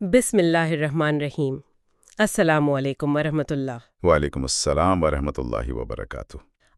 بسم اللہ الرحمن الرحیم۔ السلام علیکم ورحمۃ اللہ۔ وعلیکم السلام ورحمۃ اللہ وبرکاتہ۔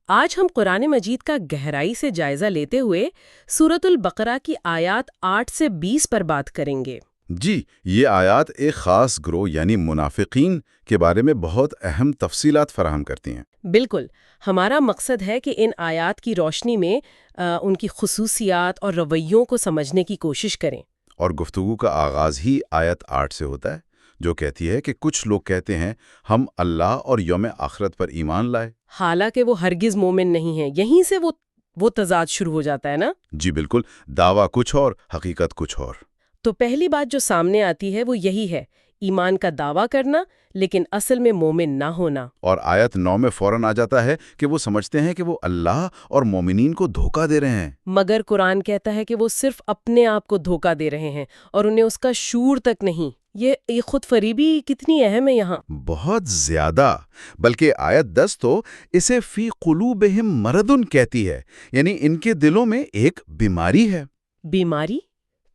آج ہم قرآن مجید کا گہرائی سے جائزہ لیتے ہوئے سورۃ البقرہ کی آیات 8 سے 20 پر بات کریں گے۔ جی، یہ آیات ایک خاص گروہ یعنی منافقین کے بارے میں بہت اہم تفصیلات فراہم کرتی ہیں۔ بالکل، ہمارا مقصد ہے کہ ان آیات کی روشنی میں ان کی خصوصیات اور رویوں کو سمجھنے کی کوشش کریں۔ اور گفتگو کا آغاز ہی آیت 8 سے ہوتا ہے، جو کہتی ہے کہ کچھ لوگ کہتے ہیں ہم اللہ اور یوم آخرت پر ایمان لائے، حالانکہ وہ ہرگز مومن نہیں ہیں۔ یہیں سے وہ تضاد شروع ہو جاتا ہے نا؟ جی بالکل، دعویٰ کچھ اور، حقیقت کچھ اور۔ تو پہلی بات جو سامنے آتی ہے وہ یہی ہے، ایمان کا دعویٰ کرنا لیکن اصل میں مومن نہ ہونا۔ اور آیت 9 میں فوراً آ جاتا ہے کہ وہ سمجھتے ہیں کہ وہ اللہ اور مومنین کو دھوکہ دے رہے ہیں۔ مگر قرآن کہتا ہے کہ وہ صرف اپنے آپ کو دھوکہ دے رہے ہیں اور انہیں اس کا شعور تک نہیں۔ یہ خود فریبی کتنی اہم ہے یہاں۔ بہت زیادہ، بلکہ آیت 10 تو اسے فی قلوبہم مرضن کہتی ہے، یعنی ان کے دلوں میں ایک بیماری ہے۔ بیماری؟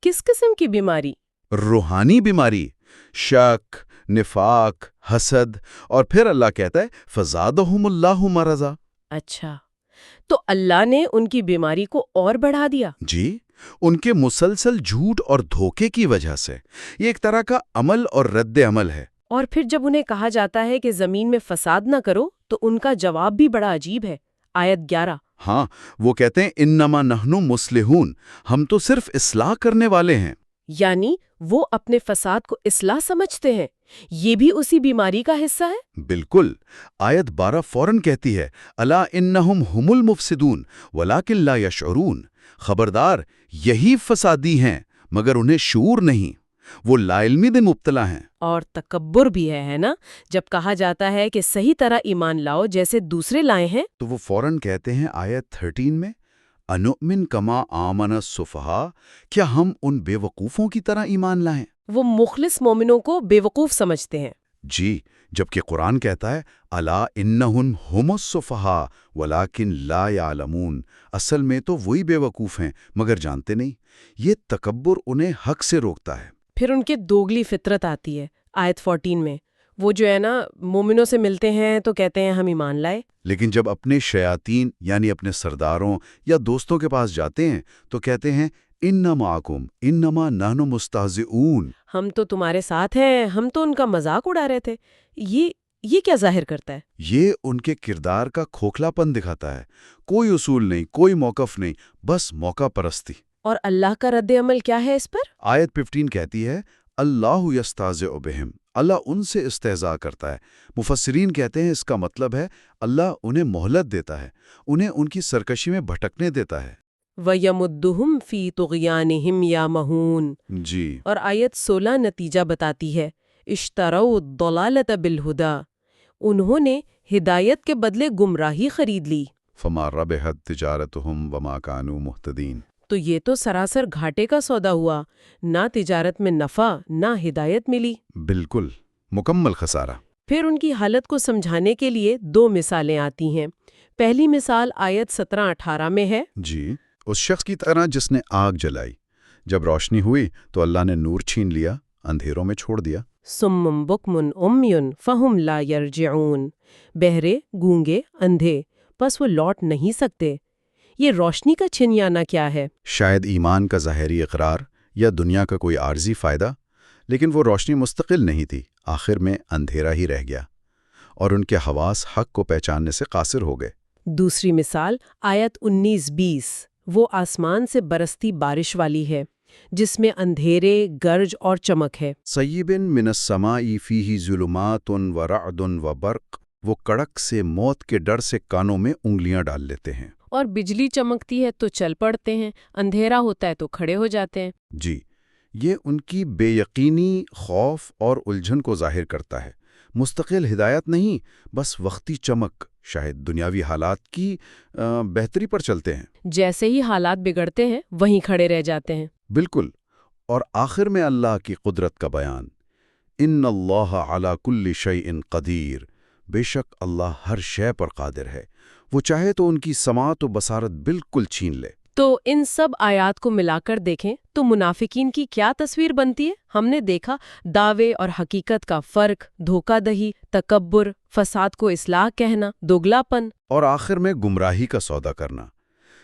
کس قسم کی بیماری؟ روحانی بیماری، شک، نفاق، حسد، اور پھر اللہ کہتا ہے فزادہم اللہ مرضا۔ اچھا، تو اللہ نے ان کی بیماری کو اور بڑھا دیا؟ جی، ان کے مسلسل جھوٹ اور دھوکے کی وجہ سے۔ یہ ایک طرح کا عمل اور رد عمل ہے۔ اور پھر جب انہیں کہا جاتا ہے کہ زمین میں فساد نہ کرو تو ان کا جواب بھی بڑا عجیب ہے۔ آیت 11۔ ہاں، وہ کہتے ہیں انما نحن مصلحون، ہم تو صرف اصلاح کرنے والے ہیں۔ یعنی وہ اپنے فساد کو اصلاح سمجھتے ہیں۔ یہ بھی اسی بیماری کا حصہ ہے؟ بالکل، آیت 12 فوراً کہتی ہے الا انہم ہم المفسدون ولکن لا یشعرون، خبردار یہی فسادی ہیں مگر انہیں شعور نہیں، وہ لا علمی میں مبتلا ہیں۔ اور تکبر بھی ہے نا؟ جب کہا جاتا ہے کہ صحیح طرح ایمان لاؤ جیسے دوسرے لائے ہیں تو وہ فوراً کہتے ہیں آیت 13 میں انؤمن کما آمن السفہاء، کیا ہم ان بے وقوفوں کی طرح ایمان لائیں؟ وہ مخلص مومنوں کو بے وقوف سمجھتے ہیں۔ جی، جبکہ قرآن کہتا ہے الا انہم ہم السفہاء ولکن لا یعلمون، اصل میں تو وہی بے وقوف ہیں مگر جانتے نہیں۔ یہ تکبر انہیں حق سے روکتا ہے۔ پھر ان کے دوگلی فطرت آتی ہے آیت 14 میں۔ وہ جو ہے نا، مومنوں سے ملتے ہیں تو کہتے ہیں ہم ایمان لائے، لیکن جب اپنے شیاطین یعنی اپنے سرداروں یا دوستوں کے پاس جاتے ہیں تو کہتے ہیں انما معکم انما نحن مستہزئون، ہم تو تمہارے ساتھ ہیں، ہم تو ان کا مذاق اڑا رہے تھے۔ یہ کیا ظاہر کرتا ہے؟ یہ ان کے کردار کا کھوکھلا پن دکھاتا ہے۔ کوئی اصول نہیں، کوئی موقف نہیں، بس موقع پرستی۔ اور اللہ کا رد عمل کیا ہے اس پر؟ آیت 15 کہتی ہے اللہ یستہزئ بہم، اللہ ان سے استہزاء کرتا ہے۔ مفسرین کہتے ہیں اس کا مطلب ہے اللہ انہیں مہلت دیتا ہے، انہیں ان کی سرکشی میں بھٹکنے دیتا ہے۔ وَيَمُدُّهُمْ فِي طُغْيَانِهِمْ يَعْمَهُونَ۔ جی، اور آیت 16 نتیجہ بتاتی ہے اشتروا الضلالۃ بالہدی، انہوں نے ہدایت کے بدلے گمراہی خرید لی۔ فما ربحت تجارتهم وما كانوا مهتدین۔ تو یہ تو سراسر گھاٹے کا سودا ہوا، نہ تجارت میں نفع نہ ہدایت ملی۔ بالکل، مکمل خسارہ۔ پھر ان کی حالت کو سمجھانے کے لیے دو مثالیں آتی ہیں۔ پہلی مثال آیت 17-18 میں ہے۔ جی، اس شخص کی طرح جس نے آگ جلائی، جب روشنی ہوئی تو اللہ نے نور چھین لیا، اندھیروں میں چھوڑ دیا۔ سم بکم عمی فہم لا یرجعون، بہرے، گونگے، اندھے، پس وہ لوٹ نہیں سکتے۔ یہ روشنی کا چھنیانا کیا ہے؟ شاید ایمان کا ظاہری اقرار یا دنیا کا کوئی عارضی فائدہ، لیکن وہ روشنی مستقل نہیں تھی، آخر میں اندھیرا ہی رہ گیا، اور ان کے حواس حق کو پہچاننے سے قاصر ہو گئے۔ دوسری مثال آیت 19-20 وہ آسمان سے برستی بارش والی ہے جس میں اندھیرے، گرج اور چمک ہے۔ صیبن من السماء فیہ ظلمات ورعد وبرق، وہ کڑک سے موت کے ڈر سے کانوں میں انگلیاں ڈال لیتے ہیں۔ اور بجلی چمکتی ہے تو چل پڑتے ہیں، اندھیرا ہوتا ہے تو کھڑے ہو جاتے ہیں۔ جی، یہ ان کی بے یقینی، خوف اور الجھن کو ظاہر کرتا ہے۔ مستقل ہدایت نہیں، بس وقتی چمک، شاید دنیاوی حالات کی بہتری پر چلتے ہیں۔ جیسے ہی حالات بگڑتے ہیں وہیں کھڑے رہ جاتے ہیں۔ بالکل، اور آخر میں اللہ کی قدرت کا بیان، ان اللہ علی کل شیء قدیر، بے شک اللہ ہر شے پر قادر ہے، وہ چاہے تو ان کی سماعت و بصارت بالکل چھین لے۔ تو ان سب آیات کو ملا کر دیکھیں تو منافقین کی کیا تصویر بنتی ہے؟ ہم نے دیکھا دعوے اور حقیقت کا فرق، دھوکہ دہی، تکبر، فساد کو اصلاح کہنا، دوگلاپن، اور آخر میں گمراہی کا سودا کرنا۔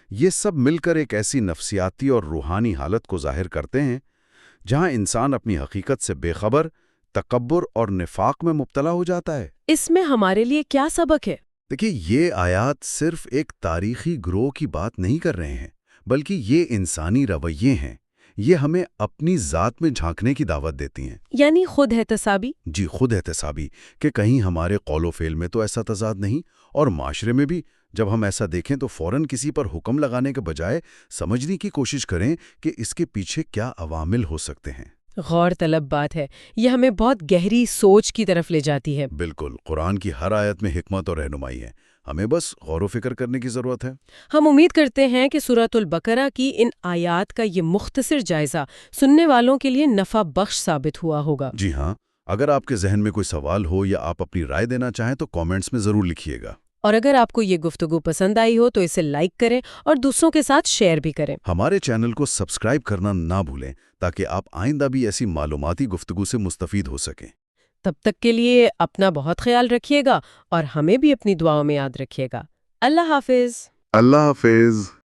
یہ سب مل کر ایک ایسی نفسیاتی اور روحانی حالت کو ظاہر کرتے ہیں جہاں انسان اپنی حقیقت سے بے خبر، تکبر اور نفاق میں مبتلا ہو جاتا ہے۔ اس میں ہمارے لیے کیا سبق ہے؟ دیکھیے، یہ آیات صرف ایک تاریخی گروہ کی بات نہیں کر رہے ہیں، بلکہ یہ انسانی رویے ہیں۔ یہ ہمیں اپنی ذات میں جھانکنے کی دعوت دیتی ہیں۔ یعنی خود احتسابی؟ جی، خود احتسابی، کہ کہیں ہمارے قول و فعل میں تو ایسا تضاد نہیں، اور معاشرے میں بھی جب ہم ایسا دیکھیں تو فوراً کسی پر حکم لگانے کے بجائے سمجھنے کی کوشش کریں کہ اس کے پیچھے کیا عوامل ہو سکتے ہیں۔ غور طلب بات ہے، یہ ہمیں بہت گہری سوچ کی طرف لے جاتی ہے۔ بالکل، قرآن کی ہر آیت میں حکمت اور رہنمائی ہے، ہمیں بس غور و فکر کرنے کی ضرورت ہے۔ ہم امید کرتے ہیں کہ سورۃ البقرہ کی ان آیات کا یہ مختصر جائزہ سننے والوں کے لیے نفع بخش ثابت ہوا ہوگا۔ جی ہاں، اگر آپ کے ذہن میں کوئی سوال ہو یا آپ اپنی رائے دینا چاہیں تو کامنٹس میں ضرور لکھیے گا۔ اور اگر آپ کو یہ گفتگو پسند آئی ہو تو اسے لائک کریں اور دوسروں کے ساتھ شیئر بھی کریں۔ ہمارے چینل کو سبسکرائب کرنا نہ بھولیں تاکہ آپ آئندہ بھی ایسی معلوماتی گفتگو سے مستفید ہو سکیں۔ تب تک کے لیے اپنا بہت خیال رکھیے گا اور ہمیں بھی اپنی دعاؤں میں یاد رکھیے گا۔ اللہ حافظ۔ اللہ حافظ۔